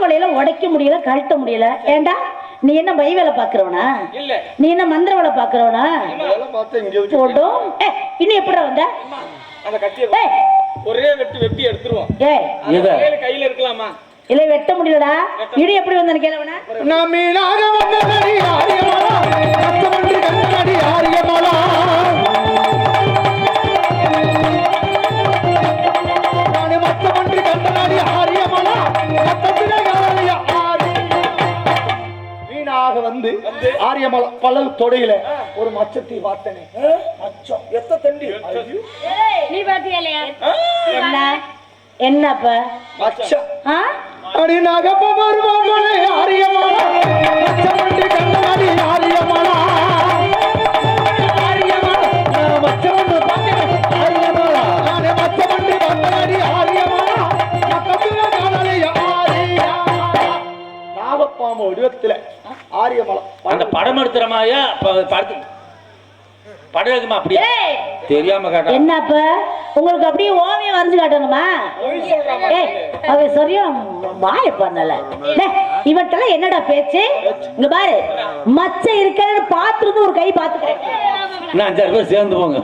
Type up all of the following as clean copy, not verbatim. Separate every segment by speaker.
Speaker 1: வலையில உடைக்க முடியல, கழட்ட முடியல. ஏண்டா நீ என்ன பை வேலை பாக்குறவனா?
Speaker 2: இல்ல.
Speaker 1: நீ என்ன மந்திர வேலை பாக்குறவனா? போடும். இன்னும் எப்படி வந்த?
Speaker 2: அந்த கத்திய ஒரே வெட்டி எடுத்துருவோம். கையில இருக்கலாமா?
Speaker 1: இல்ல வெட்ட முடியலடா. இடி எப்படி வந்தன்னு கேளவனா?
Speaker 3: நான் மீனாக வந்ததடி ஆரியமலா, கத்தமன்றி கண்டடி ஆரியமலா. நான் மத்தமன்றி கண்டடி ஆரியமலா, கத்தத்திலே காலைய ஆரி. மீனாக வந்து ஆரியமலா பல்லல் தொடையில ஒரு மச்சத்தை பார்த்தனே. மச்சம் எத்த தண்டி.
Speaker 1: நீ பாத்தியலையா? என்னப்ப
Speaker 3: மச்சம் அடி நகப்பமர் மாமலை ஆரியமலா, மச்சமன்றி கண்டடி ஆரியமலா. ஆரியமலா மச்சமன்று பார்த்தனே ஆரியமலா. நான் மச்சமன்றி கண்டடி ஆரியமலா, கத்தத்திலே காலைய ஆரியா. நாகப்பாம்பு வடிவத்துல ஆரியமலா.
Speaker 4: அந்த படம் எடுத்துறமாயா படத்து படம் எடுக்குமா? அப்படியே தெரியாம காட்ட.
Speaker 1: என்னப்ப உங்களுக்கு அப்படியே ஓவியம் வரைஞ்சு காட்டணுமா? அவ சரியா வாய பண்ணல. இவன்ட்டெல்லாம் என்னடா பேச்சு? இங்க பாரு, மச்ச இருக்கிறது பாத்துருந்து ஒரு கை பாத்துக்கிறேன்.
Speaker 4: இன்னும் 5-6 பேர் சேர்ந்து போங்க.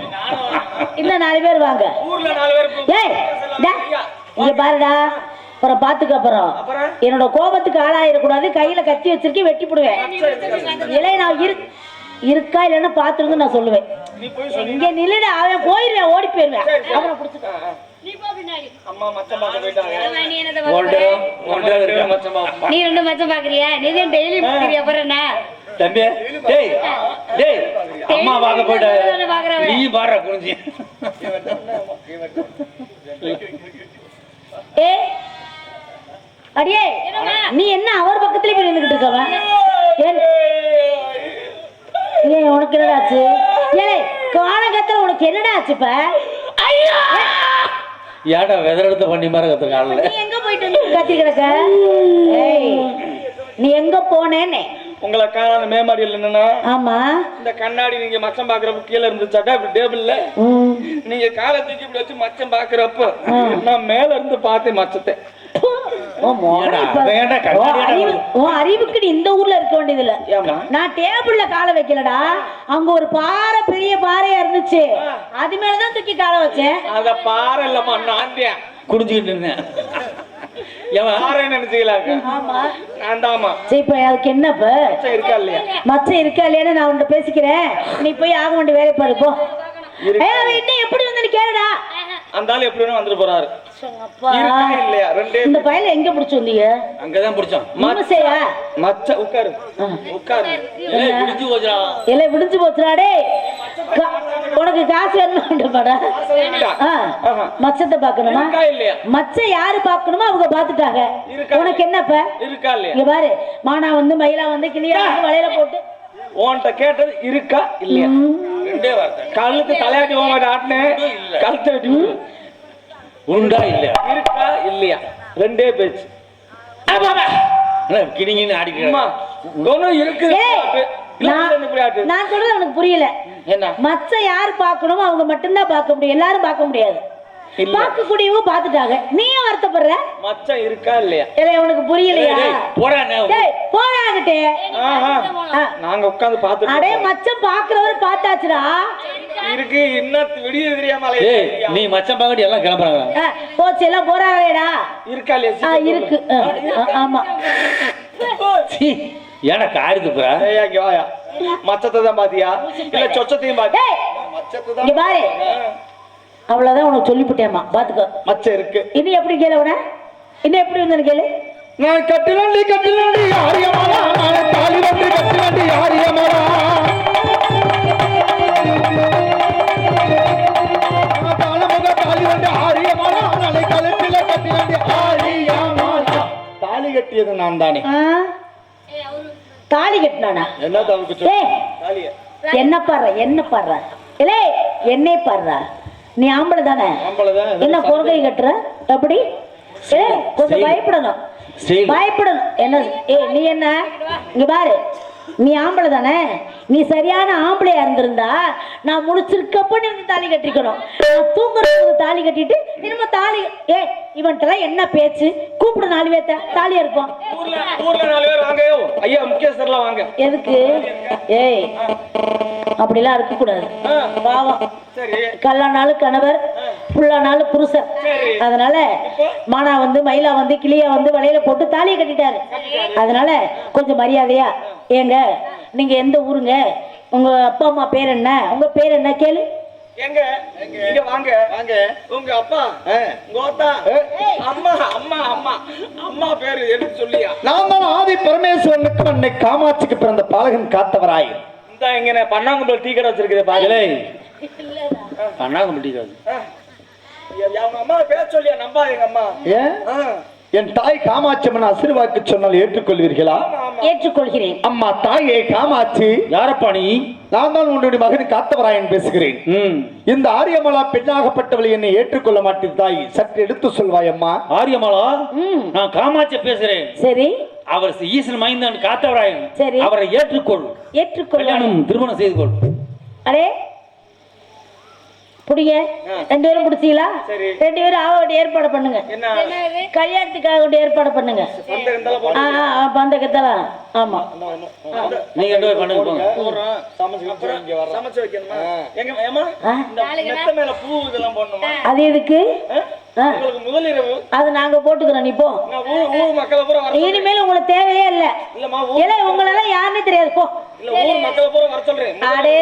Speaker 1: இன்னும் 4 பேர் வாங்க.
Speaker 2: ஊர்ல 4 பேர்.
Speaker 1: ஏய் இங்க பாருடா, அப்புறம் பாத்துக்க. அப்புறம் என்னோட கோபத்துக்கு ஆளாயிடக்கூடாது. கையில கத்தி வச்சிருக்கேன், வெட்டி போடுவேன். இலை நான் இருக்கா இல்லைன்னு பாத்துருந்து நான் சொல்லுவேன். இங்க நில்லுடா, அவன் போயிருவேன், ஓடி போயிருவேன். அவனை புடிச்சுக்க.
Speaker 2: அம்மா மச்சம் பார்க்க போயிட்டாங்க.
Speaker 1: நீ 2 மச்சம் பாக்குறியா? நீ தான் டெய்லி பாக்குறியா? அப்புறம் என்ன
Speaker 4: தம்பி? டேய் டேய், அம்மா பார்க்க போயிட்டா நீ பாடுற குனிஞ்சி.
Speaker 1: ஏ அடியே, நீ என்ன அவர் பக்கத்துல போய் நின்னுகிட்டு இருக்கவன்? ஏன் உனக்கு என்னடா ஆச்சு? ஏலே காலகத்துல உனக்கு என்னடா ஆச்சுப்ப? ஐயோ
Speaker 4: ஏடா வெதரெடுத்து பண்ணி மாதிரி கத்துக்கால.
Speaker 1: நீ எங்க போயிட்டு வந்து கத்தி கிடக்க? ஏய் நீ எங்க போனேன்னு
Speaker 2: உங்களை காணாத மேமாடியில் என்னன்னா?
Speaker 1: ஆமா,
Speaker 2: இந்த கண்ணாடி நீங்க மச்சம் பாக்குறப்ப கீழே இருந்துச்சாட்டா இப்படி டேபிள்ல நீங்க காலை தூக்கி இப்படி வச்சு மச்சம் பாக்குறப்ப நான் மேல இருந்து பார்த்தேன் மச்சத்தை.
Speaker 1: அறிவுக்கு நீ இந்த ஊர்ல இருக்க வேண்டியது இல்ல. நான் டேபிள்ல காலை வைக்கலடா, அங்க ஒரு பாறை, பெரிய பாறையா இருந்துச்சு, அது மேலதான் தூக்கி காலை வச்சேன்.
Speaker 2: அத பாறை இல்லம்மா, நான்
Speaker 4: குடிஞ்சுக்கிட்டு இருந்தேன்.
Speaker 1: அதுக்கு என்னப்ப
Speaker 2: இருக்கா இல்லையா?
Speaker 1: மச்சம் இருக்கா இல்லையா? நான் உன்கிட்ட பேசிக்கிறேன், நீ போய் ஆக வேண்டிய வேலை பாரு போ. இன்னும் எப்படி வந்து கேளுடா.
Speaker 2: அந்த ஆளு எப்படி வந்துட்டு போறாரு. இல்லையா?
Speaker 1: இந்த பையல எங்க புடிச்சு வந்தீங்க?
Speaker 4: அங்கதான் புடிச்சோம்.
Speaker 2: மச்ச உட்காரு உட்காரு.
Speaker 4: விடிஞ்சு போச்சுடா.
Speaker 1: எல்லாம் விடிஞ்சு போச்சுடா. உனக்கு காசு வேணுமாடா? மச்சத்தை பாக்கணுமா? மச்சம் யாரு பாக்கணுமோ அவங்க பாத்துட்டாங்க. உனக்கு என்னப்ப
Speaker 2: இருக்கா இல்லையா?
Speaker 1: இங்க பாரு, மானா வந்து மயிலா வந்து கிளியா வந்து வளையல போட்டு
Speaker 2: உன்கிட்ட கேட்டது இருக்கா இல்லையா? ரெண்டே வார்த்தை. கழுத்து தலையாட்டி போக ஆட்டினேன், கழுத்தை வெட்டி
Speaker 4: உண்டா இல்லையா?
Speaker 2: இருக்கா இல்லையா? ரெண்டே பேச்சு.
Speaker 4: கிணிங்கின்னு ஆடிக்கிறேன்
Speaker 2: இருக்கு.
Speaker 1: நான் சொல்றது உனக்கு புரியல.
Speaker 2: என்ன?
Speaker 1: மச்சம் யாரு பாக்கணுமோ அவங்க மட்டும்தான் பார்க்க முடியும், எல்லாரும் பார்க்க முடியாது. பார்க்கக்கூடியவங்க பாத்துட்டாங்க, நீ வருத்தப்படுற.
Speaker 2: மச்சம் இருக்கா இல்லையா?
Speaker 1: உனக்கு புரியலையா? போறாங்கட்டே
Speaker 2: நாங்க உட்கார்ந்து பாத்து.
Speaker 1: அடே மச்சம் பாக்குறவர் பார்த்தாச்சுடா.
Speaker 2: இருக்கு இன்னும் விடிய தெரியாம.
Speaker 4: நீ மச்சம் பாக்கடி எல்லாம் கிளம்புறாங்க.
Speaker 1: போச்சு, எல்லாம் போறாங்களேடா.
Speaker 2: இருக்கா இல்லையா?
Speaker 1: இருக்கு. ஆமா.
Speaker 4: ஏன்னா காரித்து போறா.
Speaker 2: மச்சத்தை தான் பாத்தியா இல்ல சொச்சத்தையும் பாத்தியா?
Speaker 1: இங்க பாரு, அவ்வளவுதான் உனக்கு சொல்லிவிட்டேமா, பாத்துக்கோ.
Speaker 2: மச்சம் இருக்கு.
Speaker 1: இனி எப்படி கேளு, உன இன்னும் எப்படி வந்து கேளு.
Speaker 3: நான் கட்டிலண்டி ஆரியமலா, நான் தாலி வந்து கட்டிலண்டி ஆரியமலா. தாளமுக தாலி வந்து ஆரியமலா, நாளை கழுத்தில கட்டிலண்டி ஆரியமலா. தாலி கட்டியது நான் தானே.
Speaker 1: தாலி கட்டினானா?
Speaker 2: என்ன தவிர்க்கு
Speaker 1: என்ன பாடுற, என்ன பாடுற? இல்லே என்னை பாடுற? நீ ஆம்பளை தானே, என்ன பொறுகை கட்டுற? எப்படி? கொஞ்சம் பயப்படணும், பயப்படணும். என்ன நீ என்ன இங்க பாரு, நீ ஆம்பளை தானே, நீ சரியான ஆம்பளையா இருந்திருந்தா நான் முடிச்சிருக்கப்ப நீ தாலி கட்டிக்கணும். நான் தூங்குறது தாலி கட்டிட்டு திரும்ப தாலி. இவன்ட்டெல்லாம் என்ன பேச்சு? கூப்பிடு 4 பேர்த்த தாலியா இருப்போம்.
Speaker 2: ஊர்ல 4 பேர் வாங்க. ஐயா முக்கியஸ்தர்லாம் வாங்க.
Speaker 1: எதுக்கு? ஏய் அப்படிலாம் இருக்க கூடாது. பாவம்.
Speaker 2: சரி.
Speaker 1: கல்லானாலும் கணவர், புல்லானாலும் புருஷன். அதனால மானா வந்து மயிலா வந்து கிளியா வந்து வலையில போட்டு தாலியை கட்டிட்டாரு. அதனால கொஞ்சம் மரியாதையா, ஏங்க நீங்க எந்த ஊருங்க, உங்க அப்பா அம்மா பேர் என்ன, உங்க பேர் என்ன கேளு.
Speaker 2: எங்க இங்க வாங்க வாங்க. உங்க அப்பா கோத்தா அம்மா அம்மா அம்மா அம்மா பேரு எதுக்கு சொல்லியா?
Speaker 3: நான் தான் ஆதி பரமேஸ்வரனுக்கு அன்னை காமாட்சிக்கு பிறந்த பாலகன் காத்தவராய்.
Speaker 2: இந்த இங்க பண்ணாங்கும்பல் டீ கடை வச்சிருக்குது பாருங்களே.
Speaker 4: பண்ணாங்கும்பல் டீ கடை.
Speaker 2: அவங்க அம்மா பேர் சொல்லியா? நம்பாதீங்க அம்மா.
Speaker 3: ஏன்? என் தாய் காமாட்சி அம்மன் அசிர்வாக்கு சொன்னால் ஏற்றுக்கொள்வீர்களா?
Speaker 1: ஏற்றுக்கொள்கிறேன்.
Speaker 3: அம்மா தாயே காமாட்சி.
Speaker 4: யாரப்பா நீ?
Speaker 3: நான் தான் உன்னுடைய மகன் காத்தவராயன் பேசுகிறேன். இந்த ஆரியமலா பெண்ணாகப்பட்டவளை என்னை ஏற்றுக்கொள்ள மாட்டேன் தாய், சற்று எடுத்து சொல்வாய் அம்மா.
Speaker 4: ஆரியமலா? நான் காமாட்சி பேசுறேன்.
Speaker 1: சரி.
Speaker 4: அவர் ஈசன் மைந்தன் காத்தவராயன்.
Speaker 1: சரி.
Speaker 4: அவரை ஏற்றுக்கொள்.
Speaker 1: ஏற்றுக்கொள்ளணும்.
Speaker 4: திருமணம் செய்து கொள்.
Speaker 1: அடே புடிங்க. 2 பேரும் பிடிச்சீங்களா? 2 பேரும் ஆக வேண்டிய ஏற்பாடு பண்ணுங்க. கல்யாணத்துக்காக வேண்டிய ஏற்பாடு பண்ணுங்க. பந்தகத்தெல்லாம். ஆமா
Speaker 4: நீங்க 2 பேரும் பண்ணுங்க.
Speaker 2: சமைச்சு வைக்கணுமா? எங்க ஏமா இந்த மேல பூ இதெல்லாம் போடணுமா?
Speaker 1: அது எதுக்கு?
Speaker 2: உங்களுக்கு முதலிரவு
Speaker 1: அது நாங்க போட்டுக்கிறோம். நீ போ.
Speaker 2: ஊர் மக்களை பூரா வர.
Speaker 1: இனிமேல் உங்களுக்கு தேவையே இல்ல.
Speaker 2: இல்லம்மா
Speaker 1: உங்களெல்லாம் யாருன்னு தெரியாது. போ.
Speaker 2: இல்ல ஊர் மக்களை பூரா வர சொல்றேன்.
Speaker 1: அடே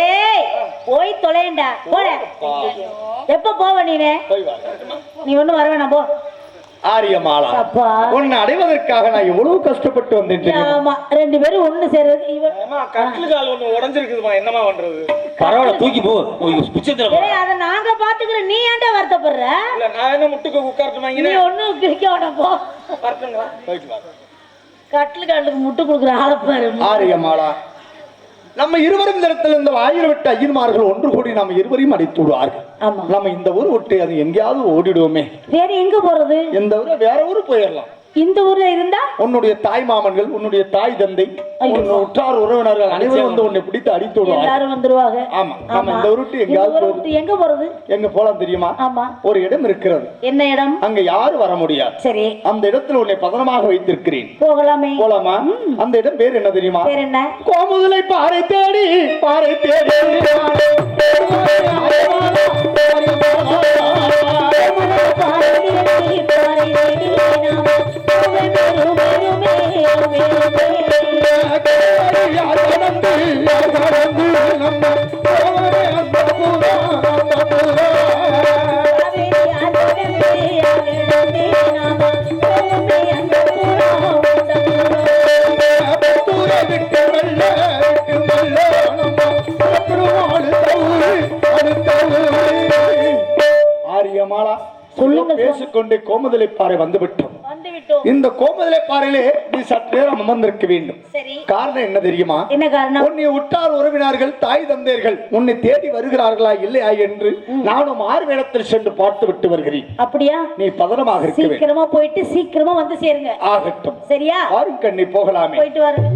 Speaker 1: போய் தொலைண்டா. போட. எப்ப போவ நீனே? நீ ஒண்ணும் வர வேணாம். போ.
Speaker 3: ஆரியமாலா, உன்னை அடைவதற்காக நான் எவ்வளவு கஷ்டப்பட்டு வந்தேன்.
Speaker 1: ஆமா 2 பேரும் ஒண்ணு சேர்றது.
Speaker 2: இவன் கட்டில் கால் ஒண்ணு உடைஞ்சிருக்குதுமா, என்னமா பண்றது?
Speaker 4: பரவாயில்ல, தூக்கி போ.
Speaker 1: அத நாங்க பாத்துக்கிறோம். நீ ஏன்டா வருத்தப்படுற?
Speaker 2: இல்ல நான் என்ன முட்டுக்கு உட்கார்ட்டுமா?
Speaker 1: நீ ஒண்ணும் கிழிக்க வேணாம். போ.
Speaker 2: வரட்டுங்களா?
Speaker 1: கட்டில் காலுக்கு முட்டு கொடுக்குற ஆளை பாரு.
Speaker 3: ஆரியமாலா, நம்ம இருவரும் இந்த இடத்துல இந்த 1000 விட்டு ஐயன்மார்கள் ஒன்று கூடி நம்ம இருவரையும் அடித்து விடுவார்கள். நம்ம இந்த ஊர் விட்டு அது எங்கேயாவது ஓடிடுவோமே.
Speaker 1: வேற எங்க போறது?
Speaker 3: இந்த ஊரை வேற ஊரு போயிடலாம்.
Speaker 1: இந்த ஊர்ல இருந்தா
Speaker 3: உன்னுடைய தாய் மாமன்கள், உன்னுடைய தாய் தந்தை, உற்றார் உறவினர்கள் அனைவரும் வந்து உன்னை பிடித்து அடித்து விடுவாங்க. எல்லாரும் வந்துருவாங்க. ஆமா ஆமா. இந்த ஊர் விட்டு எங்கேயாவது எங்க போறது? எங்க போலாம் தெரியுமா? ஆமா, ஒரு இடம் இருக்கிறது. என்ன இடம்? அங்க யாரும் வர முடியாது. சரி, அந்த இடத்துல உன்னை பதனமாக வைத்திருக்கிறேன். போகலாமே? போலாமா? அந்த இடம் பேர் என்ன தெரியுமா? பேர் என்ன? கோமுதலை பாறை தேடி பாறை தேடி ஆரியமாலா, சொல்லுங்க. பேசிக்கொண்டே கோமுதலை பாறை வந்துவிட்டோம். இந்த கோமுதலை பாறையிலே நீ சற்று நேரம் அமர்ந்திருக்க வேண்டும். காரணம் என்ன தெரியுமா? என்ன காரணம்? உன்னை உற்றார் உறவினர்கள், தாய் தந்தையர்கள் உன்னை தேடி வருகிறார்களா இல்லையா என்று நானும் ஆர்வேடத்தில் சென்று பார்த்து விட்டு வருகிறேன். அப்படியா? நீ பதனமாக இருக்க வேண்டும். சீக்கிரமா போயிட்டு சீக்கிரமா வந்து சேருங்க. ஆகட்டும். சரியா? வாரும் கண்ணி, போகலாமே. போயிட்டு வாருங்க.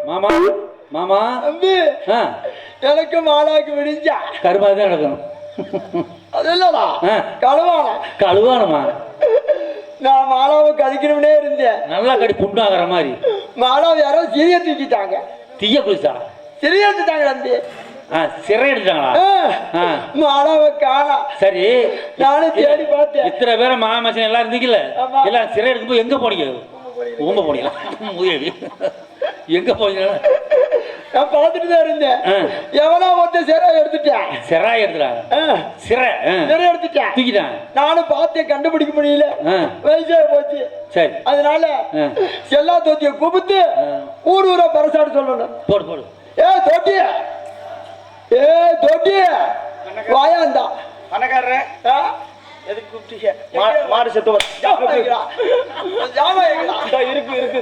Speaker 4: மாமா மாமா,
Speaker 3: எனக்கு மாலாக்கு விடிஞ்சா
Speaker 4: கருமாதான் நடக்கணும்.
Speaker 3: அது இல்லடா, கழுவானா
Speaker 4: கழுவானமா?
Speaker 3: நான் மாலாவை கழிக்கணும்னே இருந்தேன். நல்லா
Speaker 4: கடி புண்ணாகிற மாதிரி.
Speaker 3: மாலாவை யாரோ சிறிய தூக்கிட்டாங்க.
Speaker 4: தீய குளிச்சா?
Speaker 3: சிறிய எடுத்துட்டாங்க. தம்பி
Speaker 4: சிறை எடுத்தாங்களா?
Speaker 3: மாலாவை காணா.
Speaker 4: சரி,
Speaker 3: நானும் தேடி பார்த்தேன்.
Speaker 4: இத்தனை பேரை மாமச்சன் எல்லாம் இருந்தீங்கல்ல, எல்லாம் சிறை எடுக்கும்போது எங்க போனீங்க? ஊம்ப போனீங்களா? எங்க போனீங்க?
Speaker 3: நான் பார்த்துட்டு தான் இருந்தேன். எவனா ஒருத்த சிறை எடுத்துட்டேன்.
Speaker 4: சிறை எடுத்துட்டா? சிறை
Speaker 3: எடுத்துட்டேன்,
Speaker 4: தூக்கிட்டான்.
Speaker 3: நானும் பார்த்தேன், கண்டுபிடிக்க முடியல. வயசாக போச்சு. சரி, அதனால எல்லா தோத்திய கூப்பிட்டு ஊர் ஊரா பரசாடு சொல்லணும்.
Speaker 4: போடு போடு.
Speaker 3: தோட்டிய தோட்டிய வாயாந்தா
Speaker 2: பணக்காரரே, எதுக்கு கூப்பிட்டீங்க? மாடு செத்து இருக்கு இருக்கு.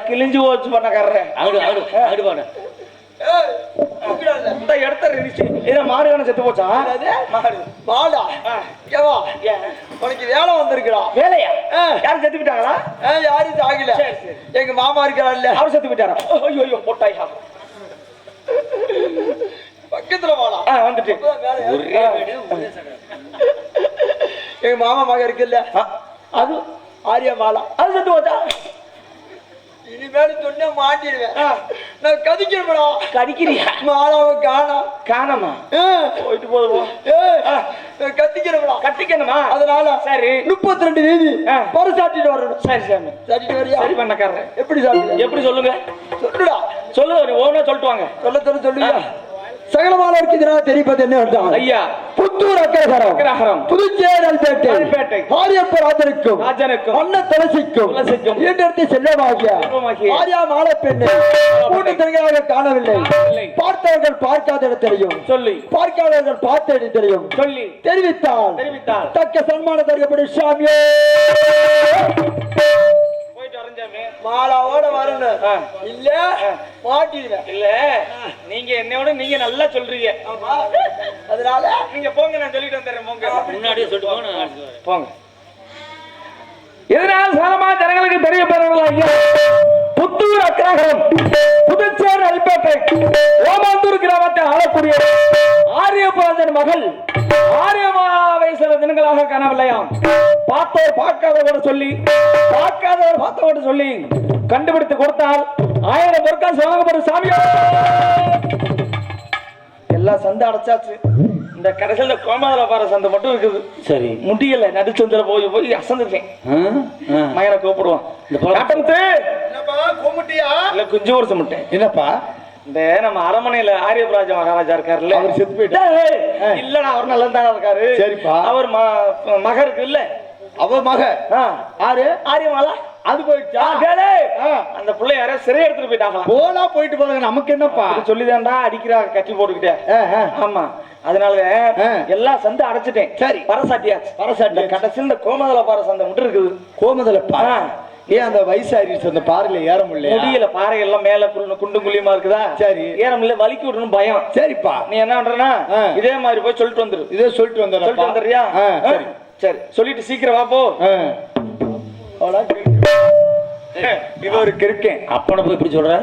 Speaker 2: கிழிஞ்சு போச்சு பண்ணக்காரரே.
Speaker 3: இந்த இடத்த
Speaker 2: ஏன்னா மாடு செத்து போச்சா?
Speaker 3: மாடா ஏவா உனக்கு வேலை வந்திருக்கிறா.
Speaker 2: வேலையா? யாரும் செத்து விட்டாங்களா?
Speaker 3: யாரும் சாகல. எங்க மாமா இருக்கிறாள்ல,
Speaker 2: அவர் செத்து விட்டாரா? ஐயோ ஐயோ போட்டாயா.
Speaker 3: பக்கத்துல வாடா.
Speaker 2: வந்துட்டு
Speaker 3: எங்க மாமா மகன் இருக்குல்ல,
Speaker 2: அது
Speaker 3: ஆரியா மாலா,
Speaker 2: அது செத்து போச்சா?
Speaker 3: இனிமேல் சொன்ன மாட்டிடுவேன். நான் கதிக்கிறேன்டா.
Speaker 2: கடிக்கிறியா?
Speaker 3: மாலாவை காணோம்.
Speaker 2: காணமா? போயிட்டு போதும்.
Speaker 3: கத்திக்கிறேன்டா.
Speaker 2: கத்திக்கணுமா?
Speaker 3: அதனால
Speaker 2: சரி
Speaker 3: 32 தேதி பரு சாட்டிட்டு வரணும்.
Speaker 2: சரி சாமி.
Speaker 3: சாட்டிட்டு வரியா?
Speaker 2: சரி பண்ணக்காரன்.
Speaker 3: எப்படி சாப்பிடு?
Speaker 2: எப்படி சொல்லுங்க?
Speaker 3: சொல்லுடா.
Speaker 2: சொல்லுங்க, ஒவ்வொன்றா சொல்லிட்டு வாங்க.
Speaker 3: சொல்லுங்க. சகலமால இருக்குதுன்னா தெரிப்பது என்ன அர்த்தம்?
Speaker 2: ஐயா,
Speaker 3: புத்தூர் அக்கரகரம், புதுச்சேரி அல்பேட்டை, ஆரியப்ப ராஜனுக்கும் அண்ணன் துளசிக்கும் ஈண்டெடுத்து செல்லமாகிய ஆரியா மாலை பெண்ணை கூட்டத்திற்காக காணவில்லை. பார்த்தவர்கள் பார்க்காத இடத்திலையும் சொல்லி, பார்க்காதவர்கள் பார்த்த இடத்திலையும் சொல்லி தெரிவித்தால் தக்க சன்மானம் தருகப்படி சாமியே. மாலாவோட வரணும். இல்ல மாட்டிடுவேன்.
Speaker 2: இல்ல நீங்க என்னோட நீங்க நல்லா சொல்றீங்க.
Speaker 3: அதனால
Speaker 2: நீங்க போங்க, நான் சொல்லிட்டு வந்துடுறேன். போங்க,
Speaker 4: முன்னாடியே சொல்லிட்டு
Speaker 2: போங்க. இதனால் சாலமா ஜனங்களுக்கு தெரிய பெறலாம். ஐயா, புத்தூர் அக்கரகரம், புதுச்சேரி அல்பேட்டை, ஓமாந்தூர் கிராமத்தை ஆளக்கூடிய ஆரியபுராஜன் மகள் ஆரியமாவை சில தினங்களாக காணவில்லையாம். பார்த்தோர் பார்க்காதவர் சொல்லி, பார்க்காதவர் பார்த்தவர் சொல்லி கண்டுபிடித்து கொடுத்தால் 1000 பொருட்கள் சுவாங்கப்படும் சாமியோ. எல்லாம் சந்தை அடைச்சாச்சு. இந்த கடைசியில கோமாதல பாறை சந்தை மட்டும் இருக்குது.
Speaker 4: சரி,
Speaker 2: முடியல. நடுச்சந்திர போய் அசந்துட்டேன். மகனை கூப்பிடுவான். இல்ல குஞ்சு ஒரு சமுட்டேன்.
Speaker 3: என்னப்பா
Speaker 2: இந்த நம்ம அரமனையில ஆரியபுராஜ மகாராஜா இருக்காருல்ல,
Speaker 3: அவர் செத்து போயிட்டாரு.
Speaker 2: இல்லடா, அவர் நல்லா தானே இருக்காரு.
Speaker 3: சரிப்பா.
Speaker 2: அவர் மக இருக்கு இல்ல,
Speaker 3: அவ மக ஆறு
Speaker 2: ஆரியமாலா
Speaker 3: அது போயிடுச்சா?
Speaker 2: அந்த பிள்ளை யாரோ சிறை எடுத்துட்டு போயிட்டாங்களா?
Speaker 3: போனா போயிட்டு போறாங்க, நமக்கு என்னப்பா
Speaker 2: சொல்லிதான்டா அடிக்கிறா கட்டி போட்டுக்கிட்டே. ஆமா, அதனால எல்லாம் சந்தை அடைச்சிட்டேன். சரி, பரசாட்டியாச்சு. கடைசியில் இந்த கோமதல பாறை சந்தை மட்டும் இருக்குது.
Speaker 3: கோமதல பாறை ஏன் அந்த வயசாரிச்சு அந்த பாறையில ஏற முடியல?
Speaker 2: பாறை எல்லாம் மேல குண்டும் குழியுமா இருக்குதா? சரி, ஏற முடியல, வலிக்கு விடணும் பயம். சரிப்பா, நீ என்ன பண்றனா இதே மாதிரி போய் சொல்லிட்டு வந்துரு. இதே சொல்லிட்டு வந்துடுறியா? சரி, சொல்லிட்டு சீக்கிரம் வா போ.
Speaker 3: இது ஒரு கிருக்கேன்.
Speaker 4: அப்பனை போய் இப்படி சொல்ற?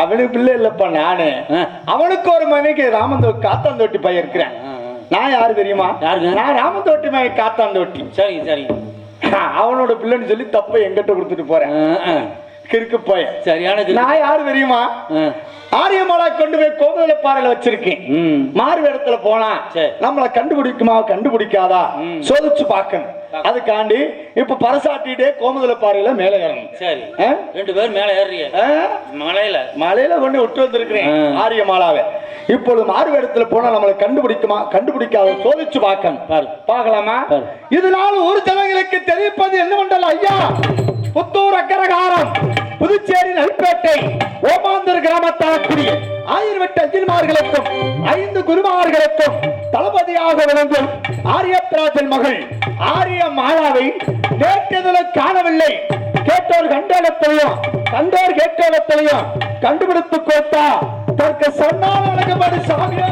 Speaker 3: அவனுக்கு பிள்ளை இல்லப்பா, நானு. அவனுக்கு ஒரு மனைவிக்கு காத்தாந்தோட்டி பையன் இருக்கிறேன். நான் யாரு தெரியுமா? நான் ராமந்தோட்டி மகன் காத்தாந்தோட்டி.
Speaker 4: சரி சரி,
Speaker 3: அவனோட பிள்ளைன்னு சொல்லி தப்ப எங்கிட்ட கொடுத்துட்டு போறேன். கிறுக்கு பையன். சரியான. நான் யாரு தெரியுமா? ஆரியமாலா கொண்டு போய் கோமதல பாறையில வச்சிருக்கேன். மாறு இடத்துல போனா நம்மள கண்டுபிடிக்குமா கண்டுபிடிக்காதா சோதிச்சு பாக்கணும். அதுக்காண்டி இப்ப பரசாட்டிட்டே கோமதல பாறையில மேல ஏறணும். சரி,
Speaker 4: 2 பேர் மேல ஏறிய
Speaker 3: மலையில கொண்டு விட்டு வந்திருக்கிறேன் ஆரியமாலாவை. இப்பொழுது மாறு இடத்துல போனா நம்மளை கண்டுபிடிக்குமா கண்டுபிடிக்காத சோதிச்சு பாக்கணும். பாக்கலாமா? இதனால ஒரு ஜனங்களுக்கு தெரிவிப்பது என்னவென்றால், ஐயா, புத்தூர் அக்கரகாரம், புதுச்சேரி அல்பேட்டை, ஓமாந்தூர் கிராமத்தாக்கூடிய 1008 அஜில்மார்களுக்கும் 5 குருமார்களுக்கும் தளபதியாக விளங்கும் ஆரியப்பராஜன் மகள் ஆரிய மாலாவை நேற்றதில் காணவில்லை. கேட்டோர் கண்டோலத்திலையும் கண்டோர் கேட்டோலத்திலையும் கண்டுபிடித்து கொடுத்தா தற்கு சொன்னால் வழங்கப்படு சாமியோ.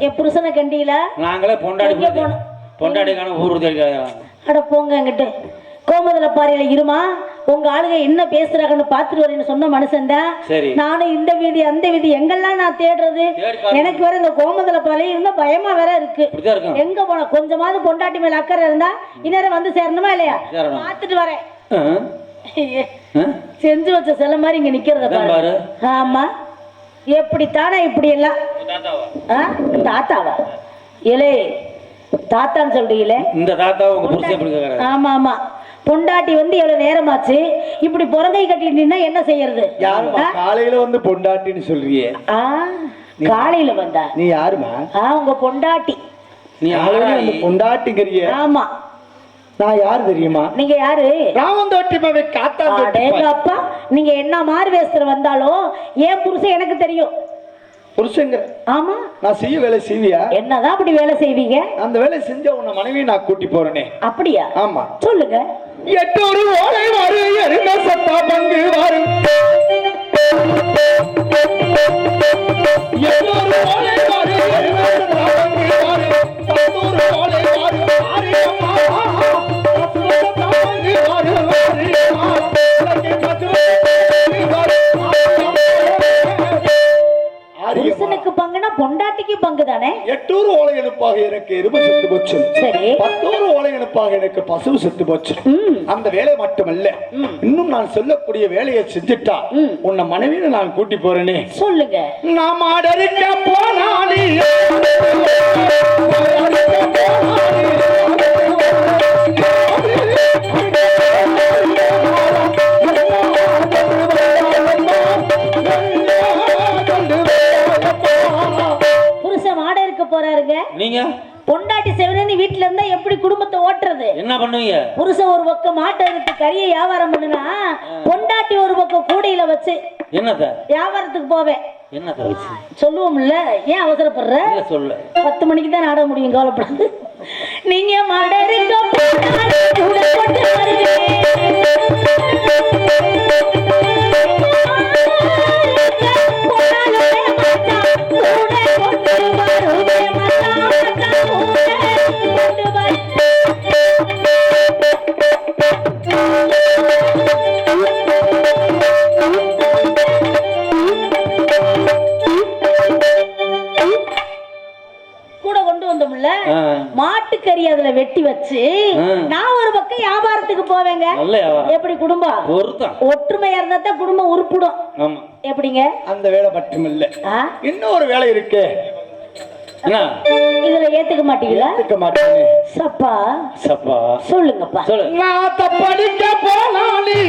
Speaker 1: என் புருஷனை கண்டியில
Speaker 4: நாங்களே பொண்டாடி காண ஊர்
Speaker 1: அட போங்க என்கிட்ட. கோமதல பாறையில இருமா, உங்க ஆளுங்க என்ன பேசுறாங்கன்னு பாத்துட்டு வரேன்னு சொன்ன மனுஷன் தான். நானும் இந்த வீதி அந்த வீதி எங்கெல்லாம் நான் தேடுறது. எனக்கு வேற இந்த கோமதல பாறையில இருந்தா பயமா வேற இருக்கு. எங்க போன கொஞ்சமாவது பொண்டாட்டி மேல அக்கறை இருந்தா இந்நேரம் வந்து சேரணுமா இல்லையா? பாத்துட்டு வரேன். செஞ்சு வச்ச சில மாதிரி இங்க நிக்கிறத பாரு. ஆமா, எப்படித்தானே இப்படி எல்லாம். தாத்தாவா? இலே தாத்தான்னு சொல்றீங்களே,
Speaker 4: இந்த தாத்தா உங்க புருஷன் எப்படி கேக்குறாரு?
Speaker 1: ஆமா ஆமா, பொண்டாட்டி வந்து எவ்வளவு நேரமாச்சு இப்படி புறங்கை கட்டிட்டீங்கன்னா என்ன செய்யறது?
Speaker 3: யாருமா காலையில வந்து பொண்டாட்டின்னு சொல்றியே?
Speaker 1: காலையில வந்தா
Speaker 3: நீ யாருமா?
Speaker 1: உங்க பொண்டாட்டி.
Speaker 3: நீ காலையில வந்து பொண்டாட்டிங்கறியே?
Speaker 1: ஆமா.
Speaker 3: நான் யாரு தெரியுமா?
Speaker 1: நீங்க யாரு?
Speaker 3: ராமந்தோட்டி மாவே காத்தாந்தோட்டி.
Speaker 1: அப்பா நீங்க என்ன மாறு வேஸ்தர வந்தாலும் ஏன் புருஷன் எனக்கு தெரியும்.
Speaker 3: புருஷங்க? ஆமா. நான் செய்ய வேலை செய்வியா? என்னதான் அப்படி வேலை செய்வீங்க? அந்த வேலை செஞ்ச உன்ன மனைவி நான் கூட்டி போறேனே. அப்படியா? ஆமா. சொல்லுங்க. எட்டொரு ஓலை வாரு எருமை சத்தா பங்கு வாரு. எட்டொரு ஓலை வாரு எருமை சத்தா பங்கு வாரு. பத்தொரு ஓலை வாரு ஆரியம்மா. பத்தொரு சத்தா பங்கு வாரு ஆரியம்மா. லக்கி பத்தொரு வாரு புருஷனுக்கு பங்குனா பொண்டாட்டிக்கு பங்கு தானே? 8 ஓலை எழுப்பாக எனக்கு எருமை செத்து போச்சு. சரி. 10 ஓலை எழுப்பாக எனக்கு பசு செத்து போச்சு. அந்த வேலை மட்டுமல்ல, இன்னும் நான் சொல்லக்கூடிய வேலையை செஞ்சுட்டா உன்னை மனைவியை நான் கூட்டி போறேனே. சொல்லுங்க. நான் மாடரிக்க போனாலி போறாருங்க. நீங்க பொண்டாட்டி செவனி வீட்டுல இருந்தா எப்படி குடும்பத்தை ஓட்டுறது? என்ன பண்ணுவீங்க? புருஷன் ஒரு பக்கம் மாட்டை எடுத்து கறியை வியாபாரம் பண்ணுனா பொண்டாட்டி ஒரு பக்கம் கூடையில வச்சு என்னத வியாபாரத்துக்கு போவேன். என்னத வச்சு சொல்லுவோம்ல, ஏன் அவசரப்படுற? சொல்ல 10 மணிக்கு தான் ஆட முடியும், கவலைப்படாது. நீங்க மடரிக்க போனாலே கூட போட்டு வருவேன். மாட்டுக்கறி அதுல வெட்டி வச்சு நான் ஒரு பக்கம் வியாபாரத்துக்கு போவேங்க. எப்படி குடும்பம் ஒற்றுமையா இருந்தா குடும்பம் உருப்பிடும். எப்படிங்க? அந்த வேலை மட்டும் இல்ல, இன்னொரு வேலை இருக்கு. இதுல ஏத்துக்க மாட்டீங்களா? ஏத்துக்க மாட்டேன். சப்பா சப்பா சொல்லுங்கப்பா. நான் தப்படிக்க போனாலி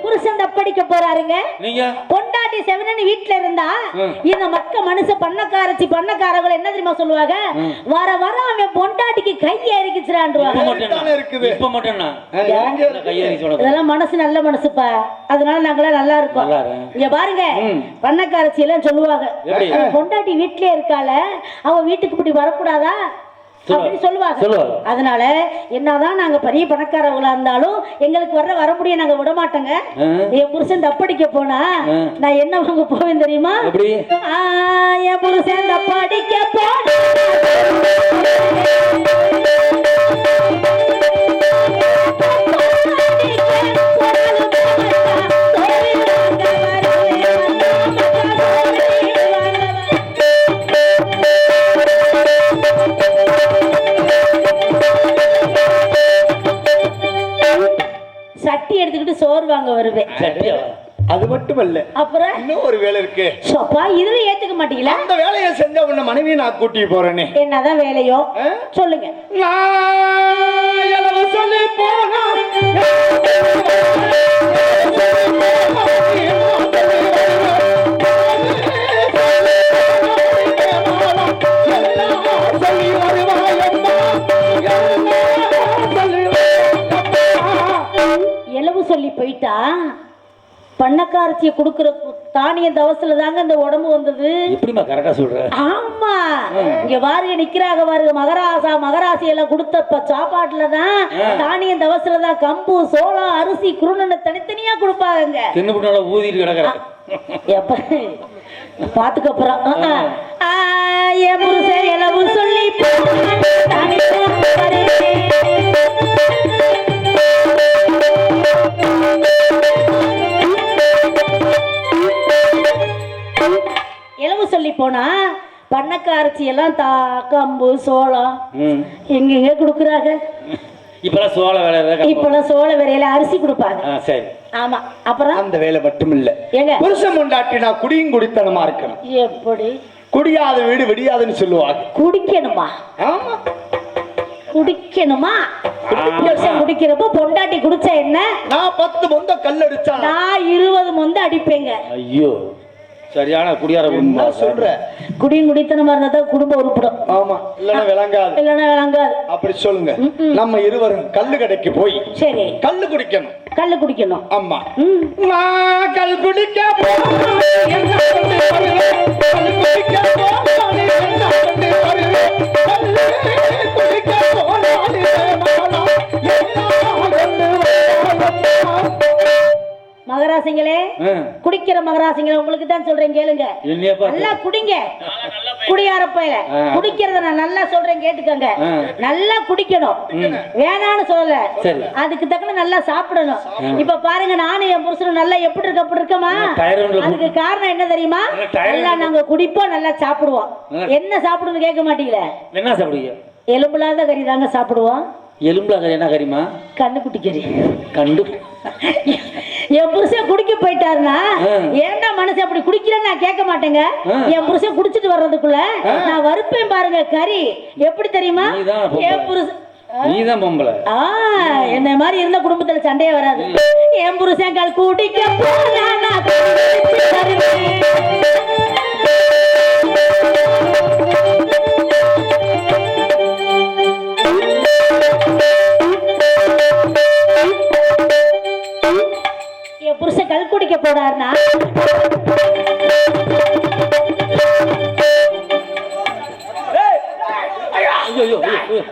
Speaker 3: புருஷன் தப்படிக்க போறாருங்க. நீங்க பொண்டாட்டி செவனன்னு வீட்டுல இருந்தா இந்த மக்க மனுஷ பண்ணக்காரச்சி பண்ணக்காரங்க என்ன தெரியுமா சொல்லுவாங்க? வர வர அவன் பொண்டாட்டிக்கு கையை அரிக்கிச்சுறான்டுவாங்க. இதெல்லாம் மனசு நல்ல மனசுப்பா, அதனால நாங்களாம் நல்லா இருக்கோம். இங்க பாருங்க, பண்ணக்காரச்சி எல்லாம் சொல்லுவாங்க பொண்டாட்டி வீட்லயே இருக்கால, அவ வீட்டுக்கு இப்படி வரக்கூடாதா அப்படின்னு சொல்லுவாங்க. அதனால என்னதான் நாங்க பெரிய பணக்காரவங்களா இருந்தாலும் எங்களுக்கு வர முடிய நாங்க விட மாட்டோங்க. என் புருஷன் தப்படிக்க போனா நான் என்ன வாங்க போவேன் தெரியுமா? என் புருஷன் தப்படிக்க போனா சட்டி எடுத்துக்கிட்டு சோறு வாங்க வருவேன். அது மட்டும் இல்ல, அப்புறம் இன்னும் ஒரு வேலை இருக்கு. சப்பா இதுல ஏத்துக்க மாட்டீங்களா? அந்த வேலையை செஞ்ச உன்ன மனைவியை நான் கூட்டி போறேனே. என்னதான் வேலையோ சொல்லுங்க. நான் சொல்லி போனா எலவு சொல்லி போயிட்டா பண்ணக்காரச்சியை குடுக்கிற தானிய தவசல தாங்க இந்த உடம்பு வந்தது. எப்படிமா கரெக்டா சொல்ற? ஆமா, இங்க பாருங்க நிக்கிறாங்க பாருங்க, மகராசி எல்லாம் கொடுத்த சாப்பாட்டுல தான் தானிய தவசல தான் கம்பு சோளம் அரிசி குருணனை தனித்தனியா கொடுப்பாங்க. தின்னுபுட்டால ஊதிட்டு கிடக்குறாங்க. எப்ப பாத்துக்க அப்புறம் என் புருஷன் எலவு சொல்லி எலவு சொல்லி போனா பண்ணக்காரச்சி எல்லாம் கம்பு சோளம் எங்க கொடுக்குறாங்க.
Speaker 4: இப்பெல்லாம் சோள வேலை
Speaker 1: இப்பெல்லாம் சோள வேலையில அரிசி கொடுப்பாங்க.
Speaker 4: சரி.
Speaker 1: ஆமா. அப்புறம்
Speaker 3: அந்த வேலை மட்டும் இல்ல,
Speaker 1: எங்க
Speaker 3: புருஷன் பொண்டாட்டினா குடியும் குடித்தனமா இருக்கணும்.
Speaker 1: எப்படி?
Speaker 3: குடியாத வீடு விடியாதுன்னு சொல்லுவாங்க.
Speaker 1: குடிக்கணுமா?
Speaker 3: ஆமா,
Speaker 1: குடிக்கணுமா? குடிக்கிறப்ப பொண்டாட்டி குடிச்சா என்ன? நான்
Speaker 3: 10 மொந்த கல் அடிச்சா
Speaker 1: நான் 20 மொந்த அடிப்பேங்க.
Speaker 4: ஐயோ, சரியான குடியார குடும்பம்
Speaker 3: சொல்ற.
Speaker 1: குடியும் குடித்தனமா இருந்தா தான் குடும்பம் உருப்படும்.
Speaker 3: ஆமா, இல்லன்னா விளங்காது.
Speaker 1: இல்லன்னா விளங்காது.
Speaker 3: அப்படி சொல்லுங்க. நம்ம இருவரும் கல்லு கடைக்கு போய்
Speaker 1: சரி
Speaker 3: கல்லு குடிக்கணும்.
Speaker 1: கல்லு குடிக்கணும்.
Speaker 3: ஆமா. நான் கல் குடிக்க போறேன்.
Speaker 1: மகராசிங்களே, குடிக்கிற மகராசிங்களே, உங்களுக்கு தான் சொல்றேன் கேளுங்க. நல்லா குடிங்க. குடியாரப்பையில குடிக்கிறத நான் நல்லா சொல்றேன் கேட்டுக்கங்க. நல்லா குடிக்கணும், வேணான்னு சொல்லல. அதுக்கு தக்கன நல்லா சாப்பிடணும். இப்ப பாருங்க, நானும் என் புருஷனும் நல்லா எப்படி இருக்கமா? அதுக்கு காரணம் என்ன தெரியுமா? நல்லா நாங்க குடிப்போம், நல்லா சாப்பிடுவோம். என்ன சாப்பிடுன்னு கேட்க மாட்டீங்களே? என்ன சாப்பிடுவீங்க? எலும்புலாத கறி தாங்க சாப்பிடுவோம். எலும்புல கறி என்ன கறிமா? கண்ணுக்குட்டி கறி. கண்டு என் புருஷன் குடிக்க போயிட்டாருன்னா, ஏன்டா மனசு அப்படி குடிக்கிறேன்னு நான் கேட்க மாட்டேங்க. என் புருஷன் குடிச்சிட்டு வர்றதுக்குள்ள நான் வறுப்பேன் பாருங்க கறி. எப்படி தெரியுமா? என் புருஷன் நீதான் பொம்பளை. என்ன மாதிரி இருந்த குடும்பத்துல சண்டையே வராது. என் புருஷன் கால் குடிக்க போனா என் புருஷன் கல் குடிக்க போறாருன்னா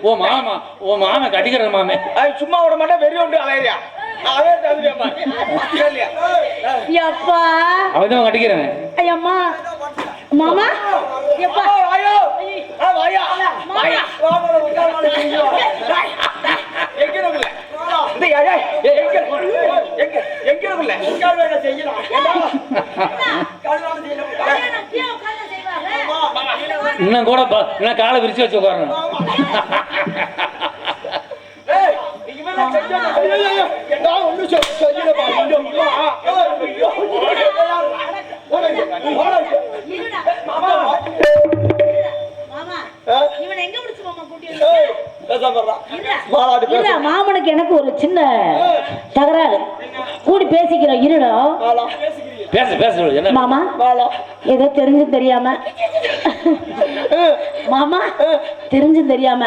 Speaker 4: ஓ மாமா, ஓ மாமா கட்டிக்கிற மாமே.
Speaker 2: சும்மா விட மாட்டேன், வெறி ஒன்று அலையா.
Speaker 4: அவன் கட்டிக்கிறேன்.
Speaker 1: ஐயம்மா மாமா,
Speaker 4: இன்னும் கூட இன்னும் காலை விரிச்சு வச்சு உட்காரணும்.
Speaker 1: மாமனுக்கு எனக்கு ஒரு சின்ன தகராறு. கூடி பேசிக்கிறோம். இருடம் மாமா, ஏதோ தெரிஞ்சு தெரியாம மாமா, தெரிஞ்சு தெரியாம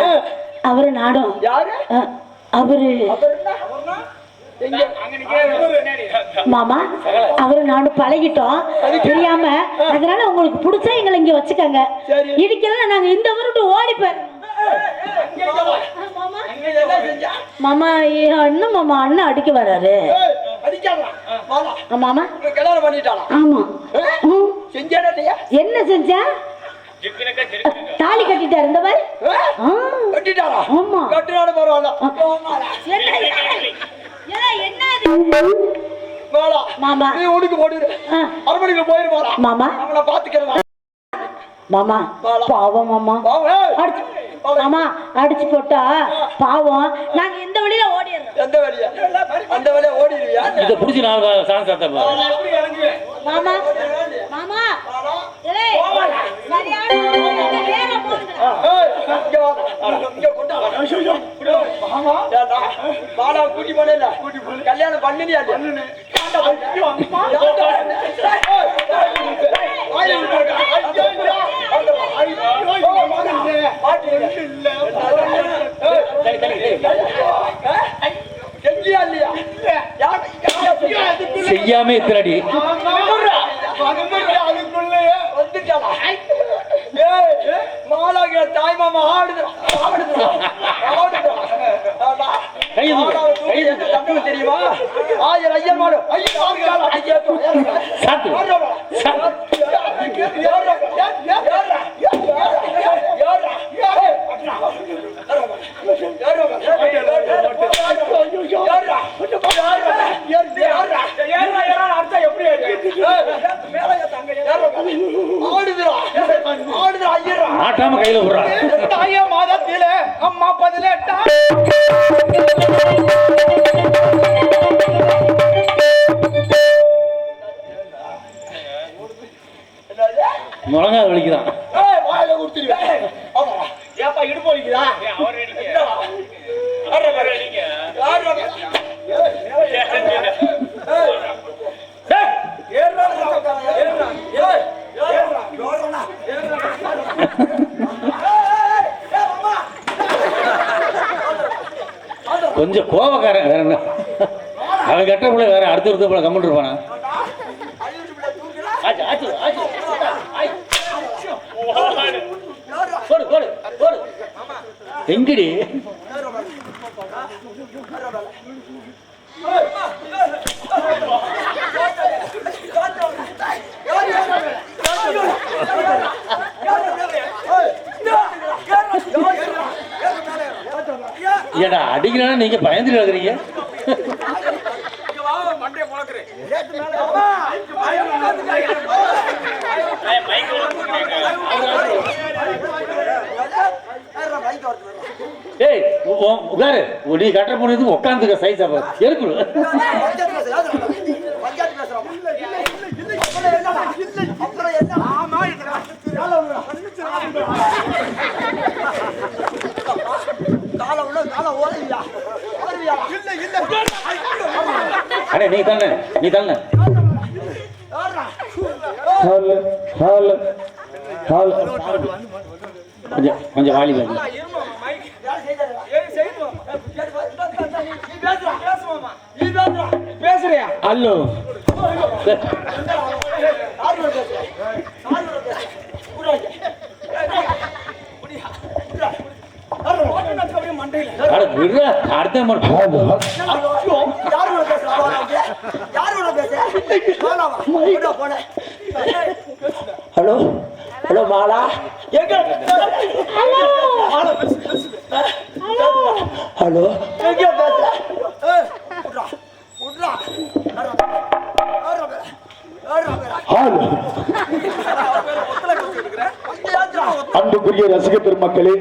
Speaker 1: அவரு நாடும் அவரு மாமா, அவரு நானும் பழகிட்டோம் தெரியாம. அதனால உங்களுக்கு பிடிச்சா எங்களை இங்க வச்சுக்கோங்க. இதுக்கெல்லாம் நாங்க இந்த ஊருட்டு ஓடிப்பேன். மாமா அண்ணன், மாமா அண்ணன் அடிக்க வராரு. மாமா ஆமா. என்ன செஞ்சா? தாலி கட்டிட்டாரு. இந்த மாதிரி ஆமா. மாமா மாமா மாமா பாவம் மாமா. மாமா அடிச்சு போட்டா பாவம். நாங்க இந்த வழியில ஓடிடுறோம்.
Speaker 2: எந்த வழியா? அந்த வழியா ஓடிடுவியா?
Speaker 4: இத புடிச்சு நான் சான்ஸ் சாத்த பா.
Speaker 1: மாமா மாமா ஏய் சரியான நேரா போடுங்க.
Speaker 2: ஏய் இங்க வா. இங்க கொண்டா. மாமா ஏடா பாலா கூட்டி போனேல. கல்யாணம் பண்ணினியா? பண்ணனே. காண்டா போய் அம்மா.
Speaker 4: செய்யாம இத்தனடி
Speaker 2: மாலாகிற தாய் மாமா தெரியுமா? ஆயிரம் ஐயர் மாடு
Speaker 4: ஆட்டாம கையில விடுறான்.
Speaker 2: மாதத்திலே அம்மா 18
Speaker 4: முழங்கா வலிக்குதான்.
Speaker 2: ஏப்பா இடுப்பு வலிக்குதா?
Speaker 4: கொஞ்சம் கோபக்காரன் வேற என்ன, அவன் கெட்ட பிள்ளை வேற அடுத்த ஒருத்த பிள்ளை கம்மிட்டு இருப்பானா. எங்கடி ஏடா அடிக்கிறா நீங்க பயந்துட்டு இருக்கிறீங்க. ஏய் உட்காரு, நீ கட்ட போனதுக்கு உட்காந்துக்க சைஸ் இருக்கு. அடே நீ தானே கொஞ்சம் வாலி வாங்கி
Speaker 2: பேசுறியா?
Speaker 4: அல்லோ அடுத்த
Speaker 2: ஹலோ ஹலோ மாலா, ஹலோ
Speaker 3: அன்புக்குரிய ரசிக பெருமக்களே,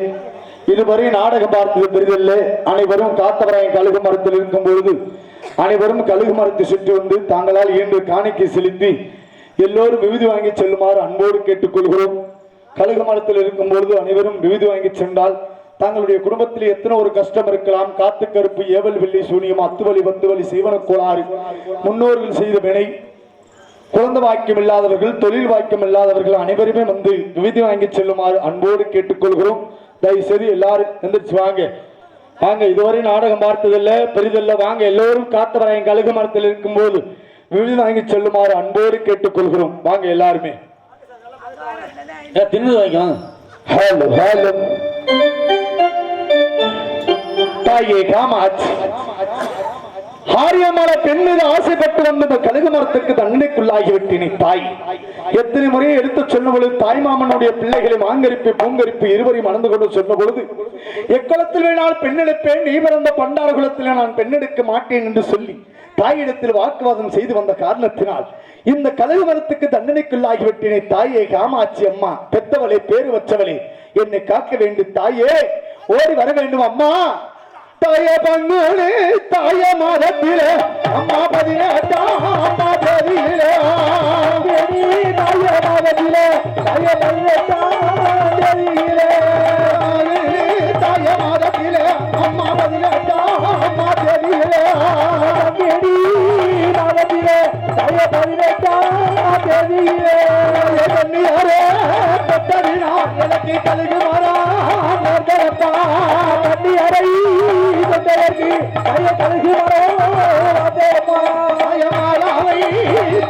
Speaker 3: இதுவரை நாடகம் பார்த்தது பெரிதல்ல. அனைவரும் காத்தவராயன் கழுகு மரத்தில் இருக்கும் பொழுது அனைவரும் கழுகு மரத்தை சுற்றி வந்து தாங்களால் இயன்று காணிக்கை செலுத்தி எல்லோரும் விவிதி வாங்கி செல்லுமாறு அன்போடு கேட்டுக்கொள்கிறோம். கழுகு மரத்தில் இருக்கும் பொழுது அனைவரும் விவிதி வாங்கி சென்றால் தங்களுடைய குடும்பத்தில் எத்தனை ஒரு கஷ்டம் இருக்கலாம், காத்து கருப்பு, ஏவல் வெள்ளி, சூனியம், அத்துவலி, வந்துவலி, சீவன கோளாறு, முன்னோர்கள் செய்த வினை, குழந்தை வாக்கியம் இல்லாதவர்கள், தொழில் வாக்கியம் இல்லாதவர்கள் அனைவருமே வந்து விவிதி வாங்கி செல்லுமாறு அன்போடு கேட்டுக்கொள்கிறோம். தயவு செய்து எல்லாரும் எந்திரிச்சு வாங்க வாங்க. இதுவரை நாடகம் பார்த்ததில்ல பெரிதல்ல, வாங்க எல்லோரும் காத்தவராயன் கழுகு மரத்தில் இருக்கும் போது விவிதி வாங்கி செல்லுமாறு அன்போடு கேட்டுக்கொள்கிறோம். வாங்க எல்லாருமே
Speaker 4: தின்னு வாங்கிக்கோங்க.
Speaker 3: ஹலோ ஹலோ தாயே காமாட்சி, ஆரியமான பெண் மீது ஆசைப்பட்டு வந்த கழுகு மரத்துக்கு தண்டனைக்குள்ளாகிவிட்டேனே தாய். எத்தனை முறையை எடுத்து சொன்ன பொழுது தாய்மாமனுடைய பிள்ளைகளை மாங்கரிப்பு பூங்கரிப்பு இருவரையும் மணந்து கொண்டு சொன்ன பொழுது எக்குளத்தில் வேணால் பெண்ணெடுப்பேன், நீ பிறந்த பண்டார குலத்தில் நான் பெண்ணெடுக்க மாட்டேன் என்று சொல்லி தாயிடத்தில் வாக்குவாதம் செய்து வந்த காரணத்தினால் இந்த கழுகு மரத்துக்கு தண்டனைக்குள்ளாகிவிட்டேனே தாயே காமாட்சி அம்மா. பெத்தவளே, பேரு வச்சவளே, என்னை காக்க வேண்டும் தாயே, ஓடி வர வேண்டும் அம்மா. தாய பங்குனி தாய மரத்திலே அம்மா பதினெட்டாம் அம்மா பதிலே, தாய மரத்திலே தாய பதினெட்டாம் தேதியிலே, தாய மரத்திலே அம்மா பதினெட்டாம் அம்மா தேதியிலே, மரத்திலே தாய பதினெட்டாம் தேதியிலே, கண்ணியாரே பெற்றதினா எனக்கு கழுகு மரம் கண்ணியரை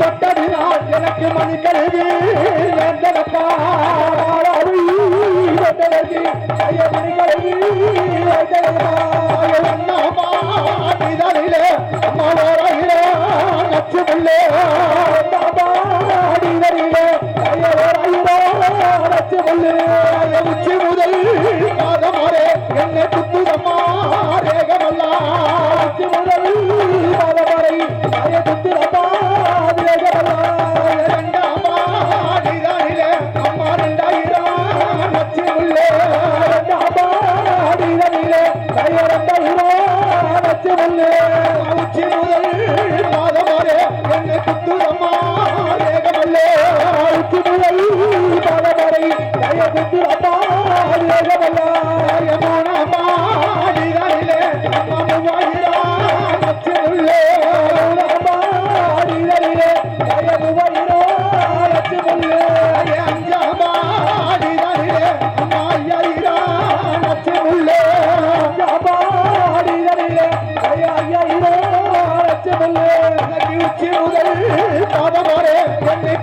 Speaker 3: தொட்டதினால் எனக்கு மணி கழுகு உச்சி முதல் பாதமாரே என்னை குத்துதம்மா ரேகமல்லா, உச்சி முதல் பாதமாரை அய குத்துதம்மா ரேகமல்லா, இரண்டாமா நீதானிலே அம்மா 2000 நச்சு உள்ளே, இரண்டாமா நீதானிலே கைய 2000 நச்சு உள்ளே, உச்சி முதல் பாதமாரே என்னை குத்துதம்மா ரேகமல்லே, உச்சி முதல்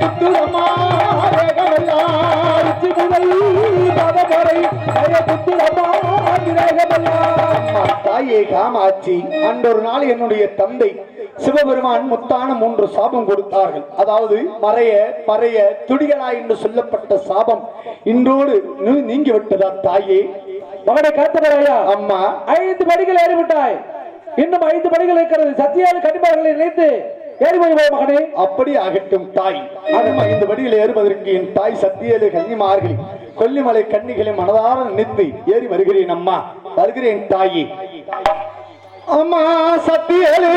Speaker 3: புத்துரம்மா வேகமெல்லாம்
Speaker 2: உச்சி முதல் பாதம் வரை புத்துரம்மா
Speaker 3: அம்மா தாயே காமாட்சி அன்றொரு நாள் என்னுடைய தந்தை சிவபெருமான் முத்தான 3 சாபம் கொடுத்தார்கள். அதாவது மறைய பறைய துடிகளா என்று சொல்லப்பட்ட சாபம் இன்றோடு நீங்கி விட்டதா தாயே?
Speaker 2: மகனை காத்தவரையா
Speaker 3: அம்மா
Speaker 2: 5 படிகள் ஏறிவிட்டாய், இன்னும் 5 படிகள் இருக்கிறது. சத்தியான கனிமர்களை நினைத்து ஏறி போய் மகனே.
Speaker 3: அப்படி ஆகட்டும் தாய். அதுவும் 5 படிகள் ஏறுவதற்கு என் தாய் சத்தியேலு கன்னிமார்கள் கொல்லிமலை கன்னிகளை மனதார நினைத்து ஏறி வருகிறேன். அம்மா வருகிறேன் தாயே. அம்மா சத்தியேலு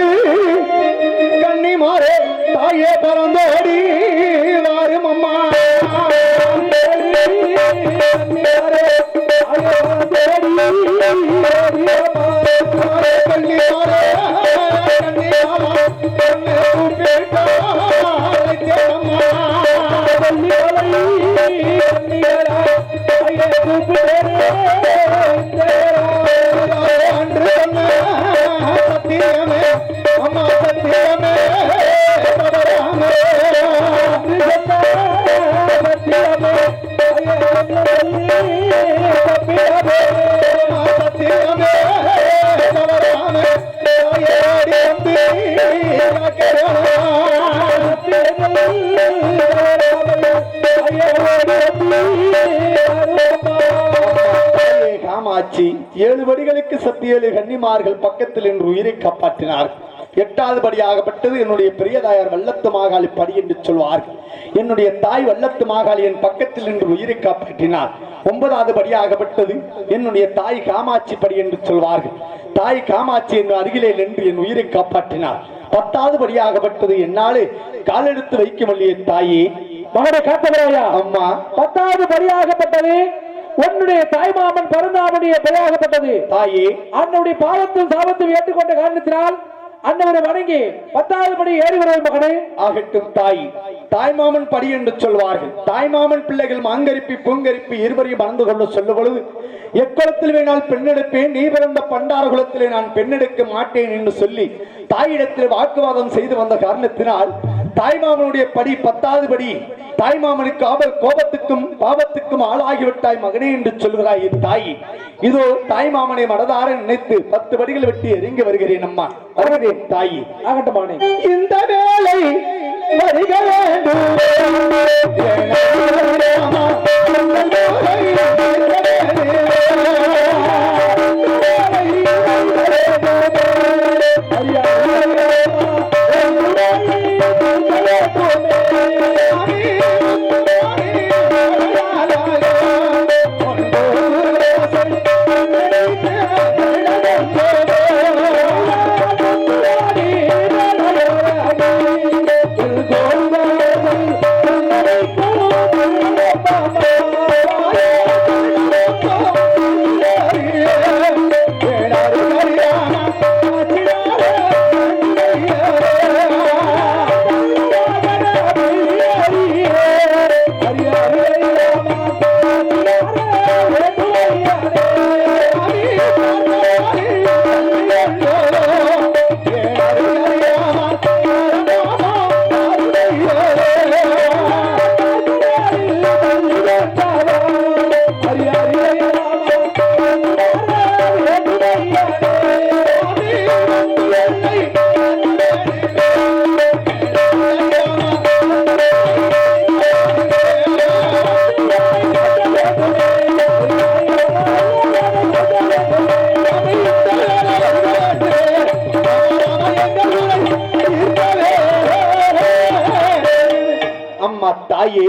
Speaker 3: கன்னிமாரே தாயே பறந்தோடி வாரும் அம்மா. சத்தியமே அம்மா சத்தியமே காமாட்சி 7 படிகளுக்கு சத்தியேலு கன்னிமார்கள் பக்கத்தில் என்று உயிரை காப்பாற்றினார். 8வது படியாகப்பட்டது என்னுடைய பெரியதாயார் வல்லத்து மாகாளி படி என்று சொல்வார்கள். என்னுடைய தாய் வல்லத்து மாகாளி என் பக்கத்தில் நின்று உயிரை காப்பாற்றினார். 9வது படியாகப்பட்டது என்னுடைய தாய் காமாட்சி படி என்று சொல்வார்கள். தாய் காமாட்சி என்ற அருகிலே நின்று என் உயிரை காப்பாற்றினார். 10வது படியாகப்பட்டது என்னாலே காலெடுத்து வைக்க முடிய தாயே.
Speaker 2: மகனை காத்தவரையா
Speaker 3: அம்மா
Speaker 2: 10வது படியாகப்பட்டது உன்னுடைய தாய்மாமன் பரந்தாமனுடைய பெயராகப்பட்டது.
Speaker 3: தாயே
Speaker 2: அன்னுடைய பாவத்தும் சாபத்தும் ஏற்றுக்கொண்ட காரணத்தினால் அன்னவரை வணங்கி 10வது படி ஏறி வருவது மகனே.
Speaker 3: ஆகட்டும் தாய். தாய்மாமன் படி என்று சொல்வார்கள். தாய்மாமன் பிள்ளைகள் மாங்கரிப்பி பூங்கரிப்பி இருவரையும் மணந்து கொள்ள சொல்லும் பொழுது எக்குளத்தில் வேணால் பெண்ணெடுப்பேன், நீ பிறந்த பண்டார குலத்திலே நான் பெண்ணெடுக்க மாட்டேன் என்று சொல்லி தாயிடத்தில் வாக்குவாதம் செய்து வந்த காரணத்தினால் தாய்மாமனுடைய படி 10வது படி. தாய்மாமனுக்கு கோபத்துக்கும் பாவத்துக்கும் ஆளாகிவிட்டாய் மகனே என்று சொல்கிறாய் என் தாய். இதோ தாய்மாமனை மனதார நினைத்து 10 படிகள் வெட்டி எறிங்க வருகிறேன். அம்மா வருகிறேன் தாயி.
Speaker 2: ஆகட்டுமானே.
Speaker 3: இந்த வேலை வருக வேண்டும் தாயே.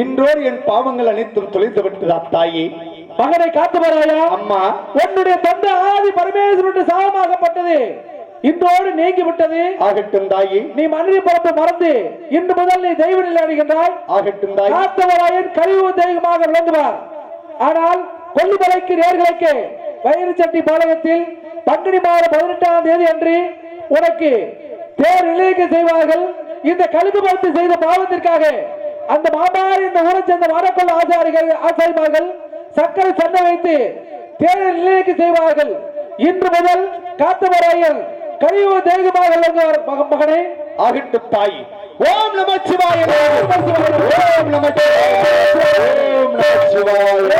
Speaker 3: இன்றோடு என் பாவங்கள் அனைத்தும் தொலைந்து விட்டதா தாயே.
Speaker 2: மகனை காத்துவராயா.
Speaker 3: அம்மா
Speaker 2: உன்னுடைய தந்தை ஆதி பரமேஸ்வரனுடைய சாபமாகப்பட்டது இன்றோடு நீங்கி விட்டது.
Speaker 3: ஆகட்டும் தாயே.
Speaker 2: நீ மனித பிறப்பு மறந்து இன்று முதல் நீ தெய்வ நிலை அடைகின்றாய்.
Speaker 3: ஆகட்டும் தாயே.
Speaker 2: காத்தவராயன் கழிவு தெய்வமாக விளங்குவார். ஆனால் கொல்லிமலைக்கு நேர்களுக்கு வயிறு சட்டி பாளையத்தில் பங்குனி மாதம் 18ஆம் தேதி அன்று உனக்கு தேர் நிலைக்கு செய்வார்கள். இந்த கழுகு பார்த்து செய்த பாவத்திற்காக அந்த மாமாரி இந்த ஊரை சேர்ந்த வடக்கொள்ள ஆசாரிமார்கள் சக்கரை சண்டை வைத்து தேர் நிலைக்கு செய்வார்கள். இன்று முதல் காத்தவராயன் கழிவு தெய்வமாக விளங்குவார் மகனே.
Speaker 3: ஆகட்டும் தாய். ஓம் நமச்சிவாய ஓம் நமச்சிவாய ஓம் நமச்சிவாய